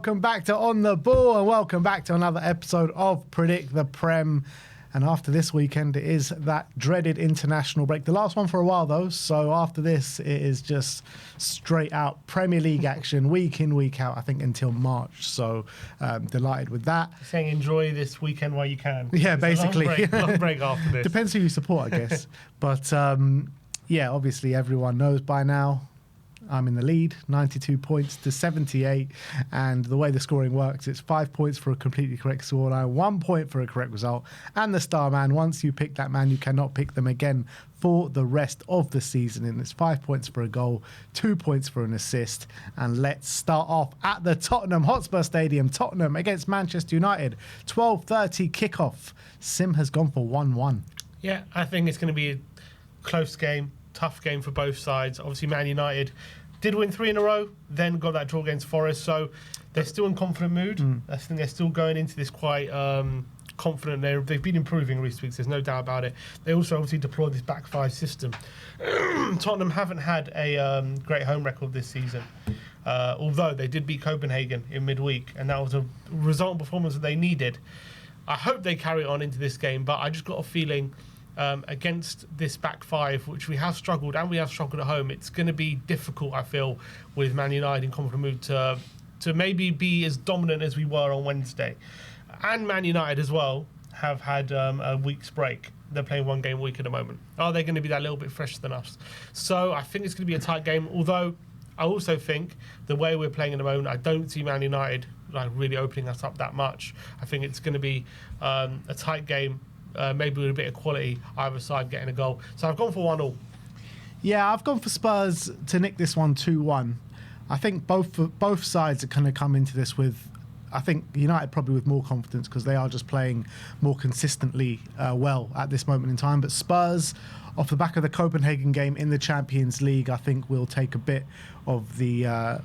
Welcome back to On the Ball and welcome back to another episode of Predict the Prem. And after this weekend, it is that dreaded international break. The last one for a while, though. So after this, it is just straight out Premier League action, week in, week out, I think, until March. So delighted with that. You're saying enjoy this weekend while you can. Yeah, It's basically. a long break after this. Depends who you support, I guess. But yeah, obviously everyone knows by now. I'm in the lead, 92 points to 78. And the way the scoring works, it's 5 points for a completely correct scoreline, 1 point for a correct result. And the star man, once you pick that man, you cannot pick them again for the rest of the season. And it's 5 points for a goal, 2 points for an assist. And let's start off at the Tottenham Hotspur Stadium. Tottenham against Manchester United, 12:30 kickoff. Sim has gone for 1-1. Yeah, I think it's going to be a close game, tough game for both sides. Obviously, Man United did win 3 in a row, then got that draw against Forest, so they're still in confident mood. I think they're still going into this quite confident. They've been improving in recent weeks, there's no doubt about it. They also obviously deployed this back five system. Tottenham haven't had a great home record this season, although they did beat Copenhagen in midweek, and that was a result and performance that they needed. I hope they carry it on into this game, but I just got a feeling against this back five, which we have struggled and we have struggled at home, it's going to be difficult, I feel, with Man United in confident mood to maybe be as dominant as we were on Wednesday. And Man United as well have had a week's break. They're playing one game a week at the moment. Are they going to be that little bit fresher than us? So I think it's going to be a tight game, although I also think the way we're playing at the moment, I don't see Man United like really opening us up that much. I think it's going to be a tight game, maybe with a bit of quality, either side getting a goal. So I've gone for 1-1. Yeah, I've gone for Spurs to nick this one 2-1. I think both sides are going to come into this with, I think United probably with more confidence because they are just playing more consistently well at this moment in time. But Spurs, off the back of the Copenhagen game in the Champions League, I think will take a bit of the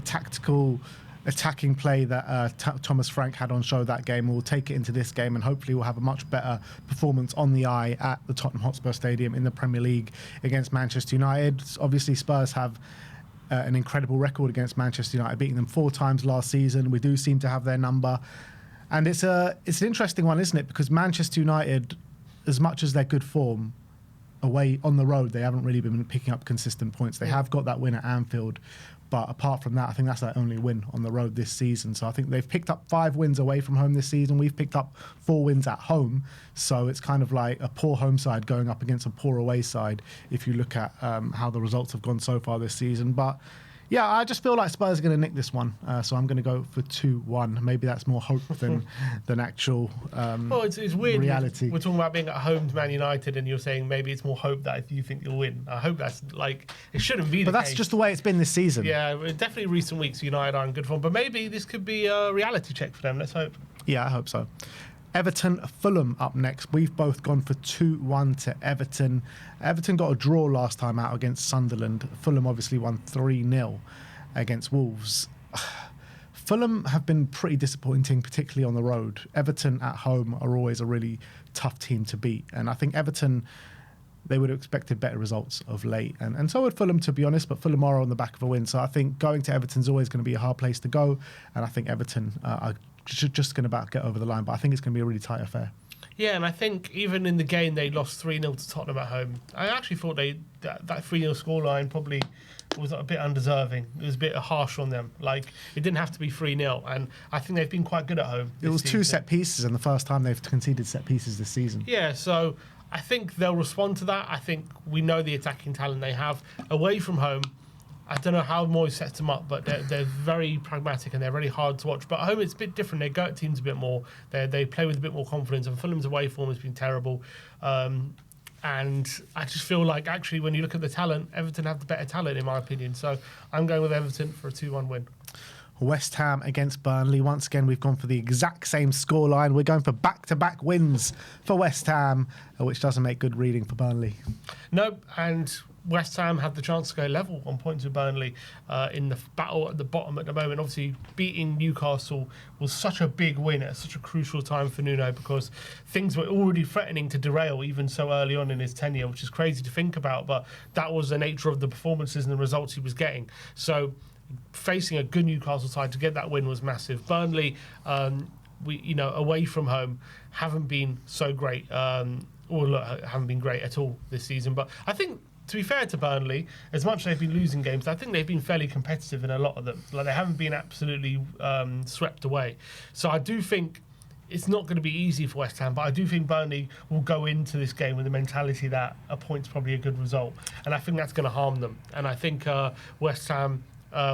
tactical attacking play that Thomas Frank had on show that game. We'll take it into this game and hopefully we'll have a much better performance on the eye at the Tottenham Hotspur Stadium in the Premier League against Manchester United. Obviously Spurs have an incredible record against Manchester United, beating them 4 times last season. We do seem to have their number. And it's an interesting one, isn't it? Because Manchester United, as much as their good form, away on the road, they haven't really been picking up consistent points. They have got that win at Anfield, but apart from that, I think that's their only win on the road this season. So I think they've picked up 5 wins away from home this season. We've picked up 4 wins at home. So it's kind of like a poor home side going up against a poor away side if you look at how the results have gone so far this season. But yeah, I just feel like Spurs are going to nick this one. So I'm going to go for 2-1. Maybe that's more hope than actual it's weird. reality. We're talking about being at home to Man United and you're saying maybe it's more hope that you think you'll win. I hope that's like, it shouldn't be the case. But that's just the way it's been this season. Yeah, definitely recent weeks United are in good form. But maybe this could be a reality check for them. Let's hope. Yeah, I hope so. Everton, Fulham up next. We've both gone for 2-1 to Everton. Everton got a draw last time out against Sunderland. Fulham obviously won 3-0 against Wolves. Fulham have been pretty disappointing, particularly on the road. Everton at home are always a really tough team to beat. And I think Everton, they would have expected better results of late. And so would Fulham, to be honest, but Fulham are on the back of a win. So I think going to Everton is always going to be a hard place to go. And I think Everton are just going to about get over the line, but I think it's going to be a really tight affair. Yeah, and I think even in the game they lost 3-0 to Tottenham at home. I actually thought that 3-0 scoreline probably was a bit undeserving. It was a bit harsh on them. Like, it didn't have to be 3-0, and I think they've been quite good at home. It was 2 set pieces, and the first time they've conceded set pieces this season. Yeah, so I think they'll respond to that. I think we know the attacking talent they have. Away from home, I don't know how Moyes sets them up, but they're very pragmatic and they're really hard to watch. But at home, it's a bit different. They go at teams a bit more. They play with a bit more confidence. And Fulham's away form has been terrible. And I just feel like, actually, when you look at the talent, Everton have the better talent, in my opinion. So I'm going with Everton for a 2-1 win. West Ham against Burnley. Once again, we've gone for the exact same scoreline. We're going for back-to-back wins for West Ham, which doesn't make good reading for Burnley. Nope, and West Ham had the chance to go level on points with Burnley in the battle at the bottom at the moment. Obviously, beating Newcastle was such a big win at such a crucial time for Nuno because things were already threatening to derail even so early on in his tenure, which is crazy to think about, but that was the nature of the performances and the results he was getting. So facing a good Newcastle side to get that win was massive. Burnley, away from home, haven't been so great, haven't been great at all this season. But I think, to be fair to Burnley, as much as they've been losing games, I think they've been fairly competitive in a lot of them. Like, they haven't been absolutely swept away. So I do think it's not going to be easy for West Ham, but I do think Burnley will go into this game with the mentality that a point's probably a good result. And I think that's going to harm them. And I think West Ham,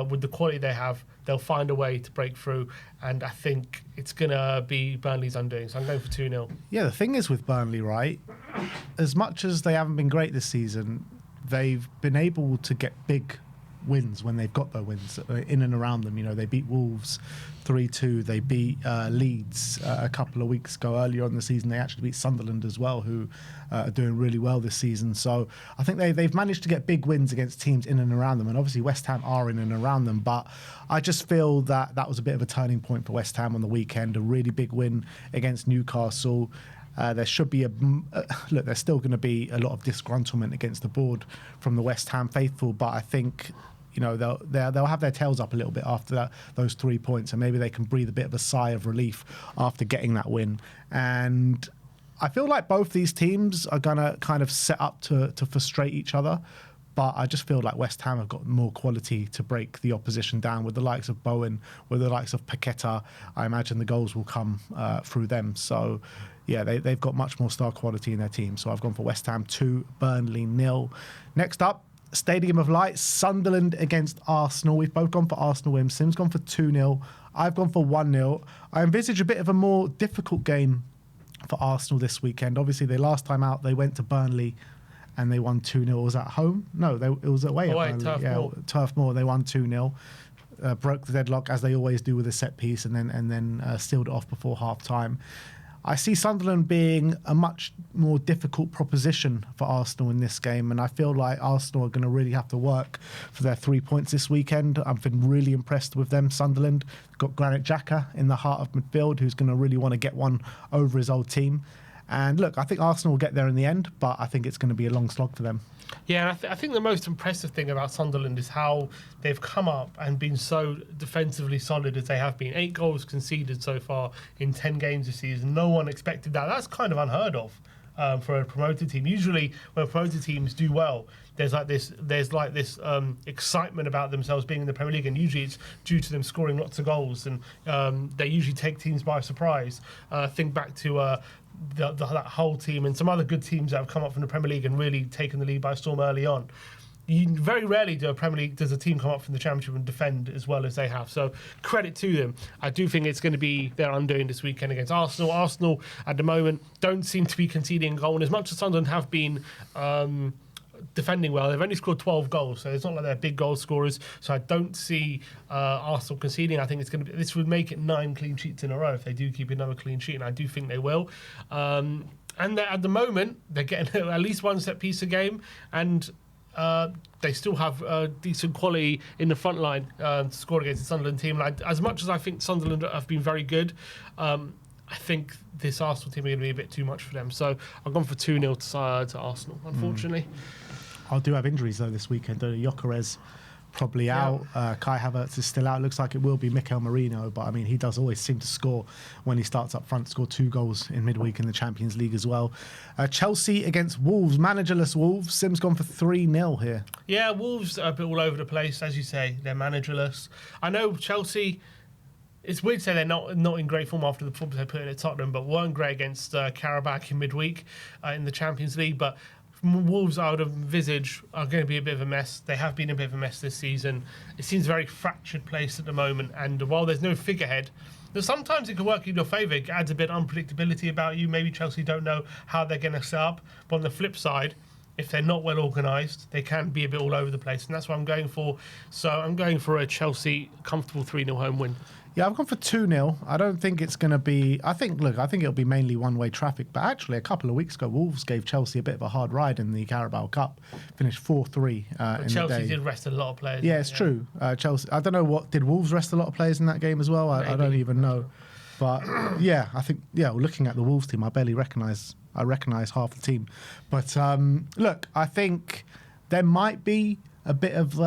with the quality they have, they'll find a way to break through. And I think it's going to be Burnley's undoing. So I'm going for 2-0. Yeah, the thing is with Burnley, right, as much as they haven't been great this season, they've been able to get big wins when they've got their wins in and around them. You know, they beat Wolves 3-2. They beat Leeds a couple of weeks ago. Earlier on in the season, they actually beat Sunderland as well, who are doing really well this season. So I think they've managed to get big wins against teams in and around them. And obviously West Ham are in and around them. But I just feel that was a bit of a turning point for West Ham on the weekend. A really big win against Newcastle. There should be look. There's still going to be a lot of disgruntlement against the board from the West Ham faithful, but I think they'll have their tails up a little bit after those 3 points, and maybe they can breathe a bit of a sigh of relief after getting that win. And I feel like both these teams are going to kind of set up to frustrate each other. But I just feel like West Ham have got more quality to break the opposition down with the likes of Bowen, with the likes of Paqueta. I imagine the goals will come through them. So, yeah, they've got much more star quality in their team. So I've gone for West Ham 2, Burnley 0. Next up, Stadium of Light, Sunderland against Arsenal. We've both gone for Arsenal win. Sim's gone for 2-0. I've gone for 1-0. I envisage a bit of a more difficult game for Arsenal this weekend. Obviously, the last time out, they went to Burnley and they won 2-0. Was that home? No, it was away at Burnley. Turf Moor. They won 2-0. Broke the deadlock, as they always do with a set piece, and then sealed it off before half-time. I see Sunderland being a much more difficult proposition for Arsenal in this game, and I feel like Arsenal are going to really have to work for their 3 points this weekend. I've been really impressed with them. Sunderland got Granit Xhaka in the heart of midfield, who's going to really want to get one over his old team. And look, I think Arsenal will get there in the end, but I think it's going to be a long slog for them. Yeah, and I think the most impressive thing about Sunderland is how they've come up and been so defensively solid as they have been. 8 goals conceded so far in 10 games this season. No one expected that. That's kind of unheard of for a promoted team. Usually, when promoted teams do well, there's like this excitement about themselves being in the Premier League, and usually it's due to them scoring lots of goals, and they usually take teams by surprise. Think back to that whole team and some other good teams that have come up from the Premier League and really taken the lead by storm early on. Very rarely does a team come up from the Championship and defend as well as they have. So credit to them. I do think it's going to be their undoing this weekend against Arsenal. Arsenal at the moment don't seem to be conceding a goal, and as much as Sunderland have been defending well, they've only scored 12 goals, so it's not like they're big goal scorers. So I don't see Arsenal conceding. I think this would make it 9 clean sheets in a row if they do keep another clean sheet, and I do think they will. And at the moment, they're getting at least one set piece a game, and they still have decent quality in the front line to score against the Sunderland team. And as much as I think Sunderland have been very good, I think this Arsenal team are going to be a bit too much for them. So I've gone for 2-0 to Arsenal, unfortunately. I do have injuries, though, this weekend. Gyökeres probably out. Kai Havertz is still out. Looks like it will be Mikel Merino, but I mean, he does always seem to score when he starts up front. Scored 2 goals in midweek in the Champions League as well. Chelsea against Wolves, managerless Wolves. Sim's gone for 3-0 here. Yeah, Wolves are a bit all over the place, as you say. They're managerless. I know Chelsea. It's weird to say they're not in great form after the performance they put in at Tottenham, but weren't great against Karabakh in midweek in the Champions League. But Wolves, I would envisage, are going to be a bit of a mess. They have been a bit of a mess this season. It seems a very fractured place at the moment, and while there's no figurehead, sometimes it can work in your favour. It adds a bit of unpredictability about you. Maybe Chelsea don't know how they're going to set up. But on the flip side, if they're not well organised, they can be a bit all over the place, and that's what I'm going for. So I'm going for a Chelsea comfortable 3-0 home win. Yeah, I've gone for 2-0. I don't think it's going to be... I think it'll be mainly one-way traffic. But actually, a couple of weeks ago, Wolves gave Chelsea a bit of a hard ride in the Carabao Cup. Finished 4-3 in Chelsea the day. did rest a lot of players. Yeah, it's true. Chelsea... I don't know did Wolves rest a lot of players in that game as well? I don't even know. But, yeah, I think... Yeah, looking at the Wolves team, I recognise half the team. But, look, I think there might be a bit of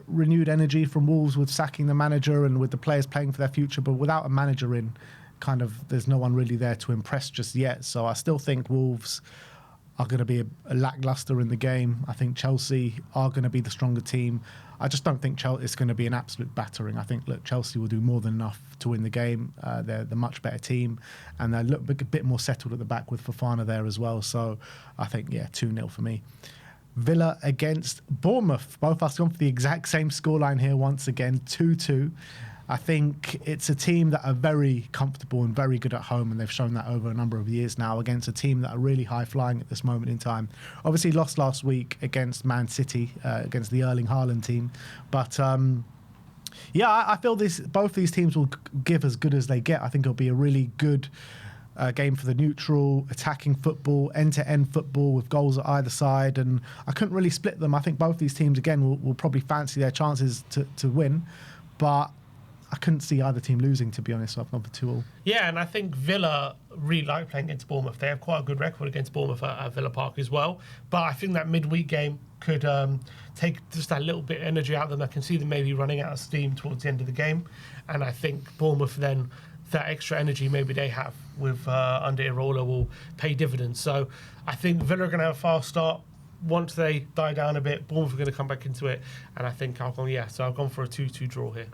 renewed energy from Wolves with sacking the manager and with the players playing for their future, but without a manager in, kind of, there's no one really there to impress just yet. So I still think Wolves are going to be a lackluster in the game. I think Chelsea are going to be the stronger team. I just don't think it's going to be an absolute battering. I think, look, Chelsea will do more than enough to win the game. They're the much better team, and they look a bit more settled at the back with Fofana there as well. So I think, 2-0 for me. Villa against Bournemouth. Both of us gone for the exact same scoreline here once again, 2-2. I think it's a team that are very comfortable and very good at home, and they've shown that over a number of years now against a team that are really high-flying at this moment in time. Obviously lost last week against Man City, against the Erling Haaland team. But, I feel both these teams will give as good as they get. I think it'll be a really good game for the neutral, attacking football, end-to-end football with goals at either side, and I couldn't really split them. I think both these teams, again, will probably fancy their chances to win, but I couldn't see either team losing, to be honest, so I've gone for 2-2. Yeah, and I think Villa really like playing against Bournemouth. They have quite a good record against Bournemouth at Villa Park as well. But I think that midweek game could take just that little bit of energy out of them. I can see them maybe running out of steam towards the end of the game. And I think Bournemouth then, that extra energy maybe they have with under Iraola will pay dividends. So I think Villa are going to have a fast start. Once they die down a bit, Bournemouth are going to come back into it. And I think I've gone for a 2-2 draw here.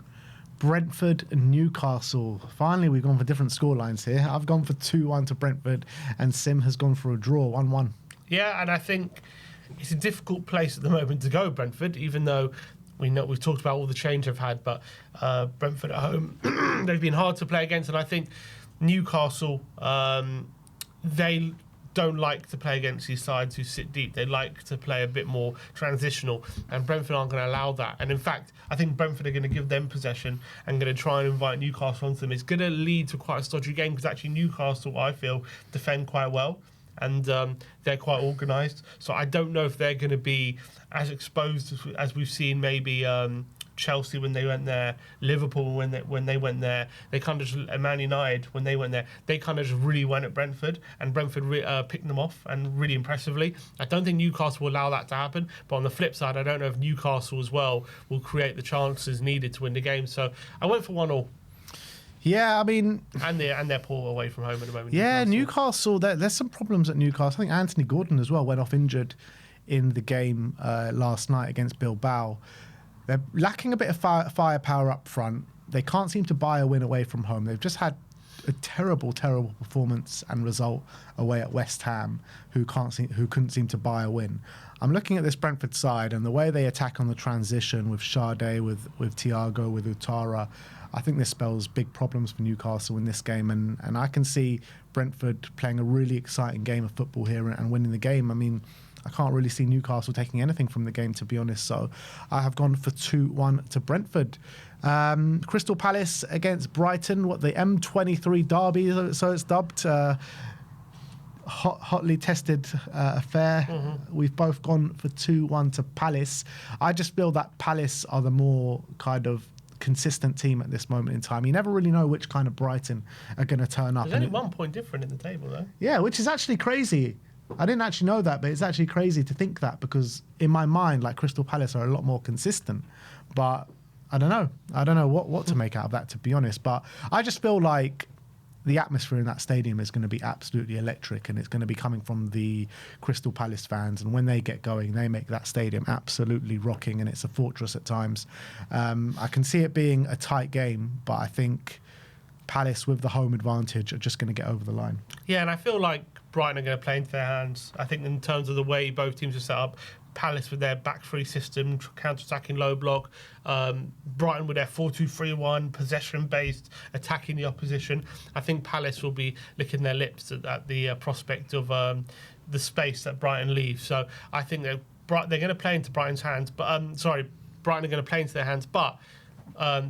Brentford and Newcastle. Finally, we've gone for different scorelines here. I've gone for 2-1 to Brentford, and Sim has gone for a draw, 1-1. Yeah, and I think it's a difficult place at the moment to go, Brentford, even though we've talked about all the change they've had, but Brentford at home, they've been hard to play against, and I think Newcastle, they don't like to play against these sides who sit deep. They like to play a bit more transitional, and Brentford aren't going to allow that. And in fact, I think Brentford are going to give them possession and going to try and invite Newcastle onto them. It's going to lead to quite a stodgy game because actually Newcastle, I feel, defend quite well, and they're quite organised. So I don't know if they're going to be as exposed as we've seen maybe Chelsea when they went there, Liverpool when they went there. They kind of just, Man United when they went there, they kind of just really went at Brentford, and Brentford picked them off, and really impressively. I don't think Newcastle will allow that to happen, but on the flip side, I don't know if Newcastle as well will create the chances needed to win the game. So I went for 1-1. Yeah, I mean, and they're poor away from home at the moment. Yeah, Newcastle. There's some problems at Newcastle. I think Anthony Gordon as well went off injured in the game last night against Bilbao. They're lacking a bit of firepower up front. They can't seem to buy a win away from home. They've just had a terrible performance and result away at West Ham, who couldn't seem to buy a win. I'm looking at this Brentford side and the way they attack on the transition with Sade, with Thiago, with Utara. I think this spells big problems for Newcastle in this game, and I can see Brentford playing a really exciting game of football here and winning the game. I mean, I can't really see Newcastle taking anything from the game, to be honest. So I have gone for 2-1 to Brentford. Crystal Palace against Brighton, the M23 derby, so it's dubbed. Hotly tested affair. Mm-hmm. We've both gone for 2-1 to Palace. I just feel that Palace are the more kind of consistent team at this moment in time. You never really know which kind of Brighton are going to turn up. There's only 1 point different in the table, though. Yeah, which is actually crazy. I didn't actually know that, but it's actually crazy to think that, because in my mind, like, Crystal Palace are a lot more consistent. But I don't know what to make out of that, to be honest. But I just feel like the atmosphere in that stadium is going to be absolutely electric, and it's going to be coming from the Crystal Palace fans. And when they get going, they make that stadium absolutely rocking, and it's a fortress at times. I can see it being a tight game, but I think Palace, with the home advantage, are just going to get over the line. Yeah, and I feel like Brighton are going to play into their hands. I think in terms of the way both teams are set up, Palace with their back three system, counter-attacking low block, Brighton with their 4-2-3-1, possession-based, attacking the opposition. I think Palace will be licking their lips at the prospect of the space that Brighton leaves. So I think they're going to play into Brighton's hands. But Brighton are going to play into their hands, but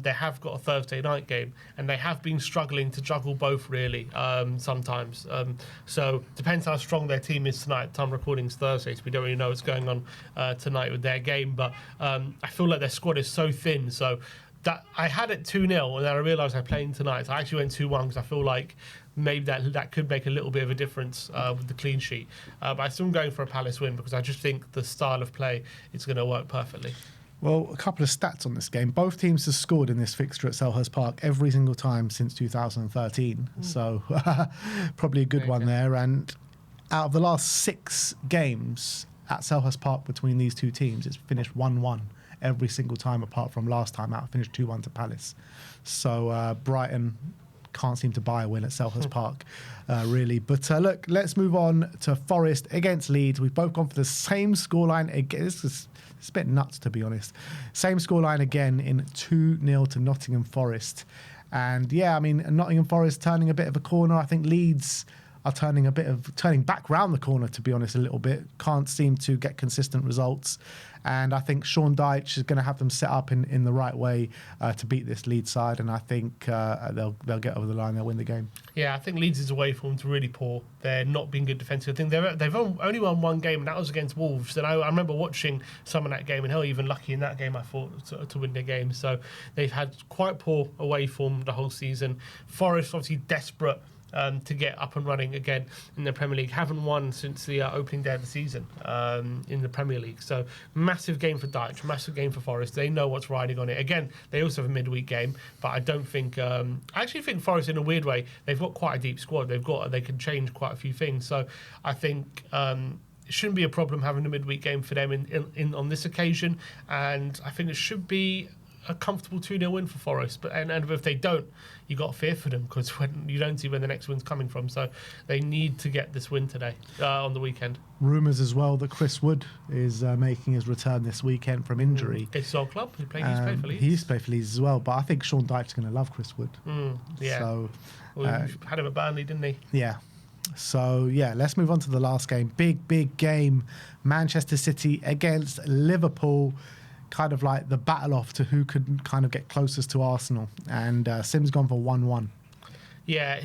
they have got a Thursday night game, and they have been struggling to juggle both, really, sometimes. So depends how strong their team is tonight. Time recording is Thursday, so we don't really know what's going on tonight with their game. But I feel like their squad is so thin. So that I had it 2-0, and then I realised I'm playing tonight. So I actually went 2-1 because I feel like maybe that could make a little bit of a difference with the clean sheet. But I'm still going for a Palace win because I just think the style of play is going to work perfectly. Well, a couple of stats on this game. Both teams have scored in this fixture at Selhurst Park every single time since 2013. So probably a good one there. And out of the last 6 games at Selhurst Park between these two teams, it's finished 1-1 every single time, apart from last time out, finished 2-1 to Palace. So Brighton can't seem to buy a win at Selhurst Park, really. But look, let's move on to Forest against Leeds. We've both gone for the same scoreline again. It's a bit nuts, to be honest. Same scoreline again in 2-0 to Nottingham Forest. And yeah, I mean, Nottingham Forest turning a bit of a corner. I think Leeds are turning back round the corner, to be honest, a little bit. Can't seem to get consistent results. And I think Sean Dyche is going to have them set up in the right way to beat this Leeds side. And I think they'll get over the line. They'll win the game. Yeah, I think Leeds' away form's really poor. They're not being good defensively. I think they've only won one game, and that was against Wolves. And I remember watching some of that game, and hell, even lucky in that game, I thought, to win the game. So they've had quite poor away form the whole season. Forest obviously desperate to get up and running again in the Premier League. Haven't won since the opening day of the season in the Premier League. So massive game for Dyche, massive game for Forest. They know what's riding on it. Again, they also have a midweek game, but I don't think... I actually think Forest, in a weird way, they've got quite a deep squad. They can change quite a few things. So I think... it shouldn't be a problem having a midweek game for them in on this occasion, and I think it should be a comfortable 2-0 win for Forest. But and if they don't, you got to fear for them, because you don't see where the next win's coming from. So they need to get this win today on the weekend. Rumours as well that Chris Wood is making his return this weekend from injury. It's his old club. He used to play for Leeds. He used to play for Leeds as well, but I think Sean Dyche's going to love Chris Wood. Yeah. So, well, he had him at Burnley, didn't he? Yeah. So, yeah, let's move on to the last game. Big game. Manchester City against Liverpool. Kind of like the battle off to who could kind of get closest to Arsenal. And Sim's gone for 1-1. Yeah,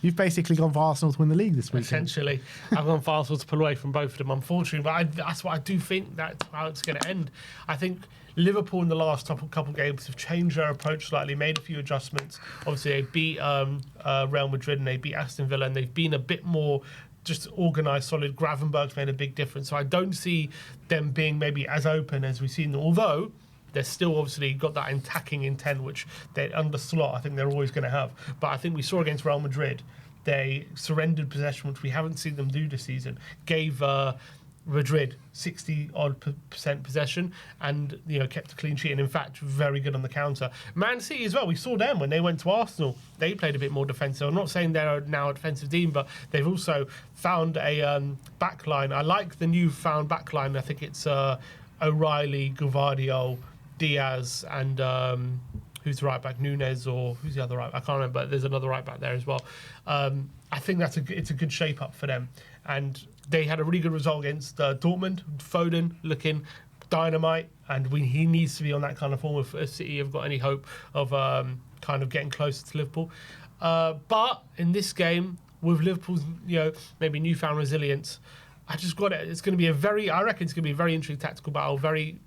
You've basically gone for Arsenal to win the league this weekend. Essentially. I've gone for Arsenal to pull away from both of them, unfortunately. But that's what I do think that's how it's going to end. I think Liverpool in the last couple games have changed their approach slightly, made a few adjustments. Obviously, they beat Real Madrid and they beat Aston Villa, and they've been a bit more just organised, solid. Gravenberg's made a big difference. So I don't see them being maybe as open as we've seen, although they're still obviously got that attacking intent, which they're under slot. I think they're always going to have. But I think we saw against Real Madrid, they surrendered possession, which we haven't seen them do this season. Gave Madrid 60-odd% possession, and kept a clean sheet, and in fact very good on the counter. Man City as well, we saw them when they went to Arsenal. They played a bit more defensive. I'm not saying they're now a defensive team, but they've also found a back line. I like the new found back line. I think it's O'Reilly, Gvardiol, Diaz, and who's the right back? Nunes, or who's the other right back? I can't remember, but there's another right back there as well. I think it's a good shape up for them. And they had a really good result against Dortmund. Foden looking dynamite, and he needs to be on that kind of form if City have got any hope of kind of getting closer to Liverpool. But in this game, with Liverpool's maybe newfound resilience, I just got it. It's going to be I reckon it's going to be a very interesting tactical battle, very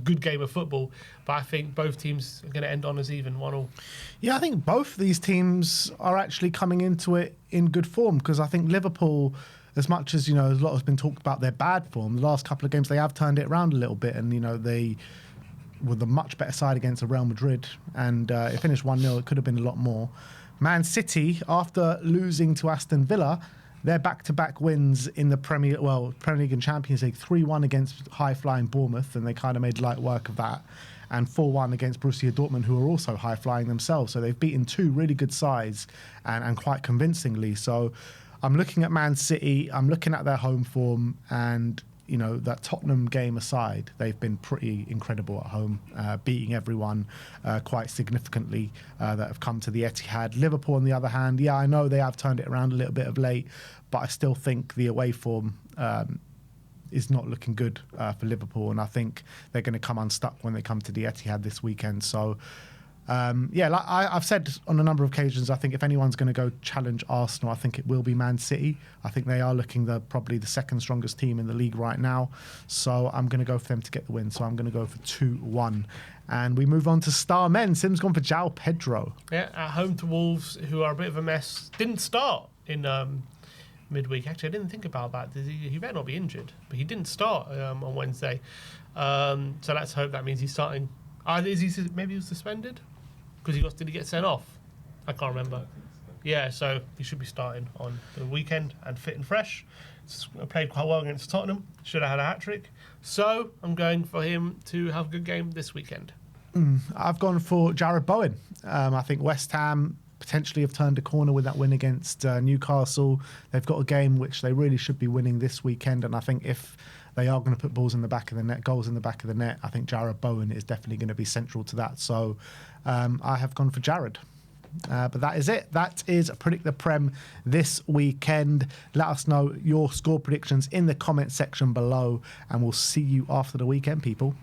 good game of football. But I think both teams are going to end on as even 1-1. Yeah, I think both of these teams are actually coming into it in good form, because I think Liverpool, as much as a lot has been talked about their bad form, the last couple of games they have turned it around a little bit, and they were the much better side against Real Madrid, and it finished 1-0. It could have been a lot more. Man City, after losing to Aston Villa, their back-to-back wins in the Premier League and Champions League, 3-1 against high-flying Bournemouth, and they kind of made light work of that, and 4-1 against Borussia Dortmund, who are also high-flying themselves. So they've beaten two really good sides, and quite convincingly. So I'm looking at Man City, I'm looking at their home form, and that Tottenham game aside, they've been pretty incredible at home, beating everyone quite significantly that have come to the Etihad. Liverpool, on the other hand, yeah, I know they have turned it around a little bit of late, but I still think the away form is not looking good for Liverpool, and I think they're going to come unstuck when they come to the Etihad this weekend. So like I've said on a number of occasions, I think if anyone's going to go challenge Arsenal, I think it will be Man City. I think they are looking probably the second strongest team in the league right now. So I'm going to go for them to get the win. So I'm going to go for 2-1. And we move on to star men. Sim's gone for João Pedro. Yeah, at home to Wolves, who are a bit of a mess. Didn't start in midweek. Actually, I didn't think about that. He better not be injured, but he didn't start on Wednesday. So let's hope that means he's starting. Maybe he was suspended because did he get sent off? I can't remember. Yeah, so he should be starting on the weekend and fit and fresh. Played quite well against Tottenham. Should have had a hat-trick. So I'm going for him to have a good game this weekend. I've gone for Jared Bowen. I think West Ham potentially have turned a corner with that win against Newcastle. They've got a game which they really should be winning this weekend, and I think if they are going to put goals in the back of the net, I think Jared Bowen is definitely going to be central to that. So I have gone for Jared. But that is it. That is Predict the Prem this weekend. Let us know your score predictions in the comment section below, and we'll see you after the weekend, people.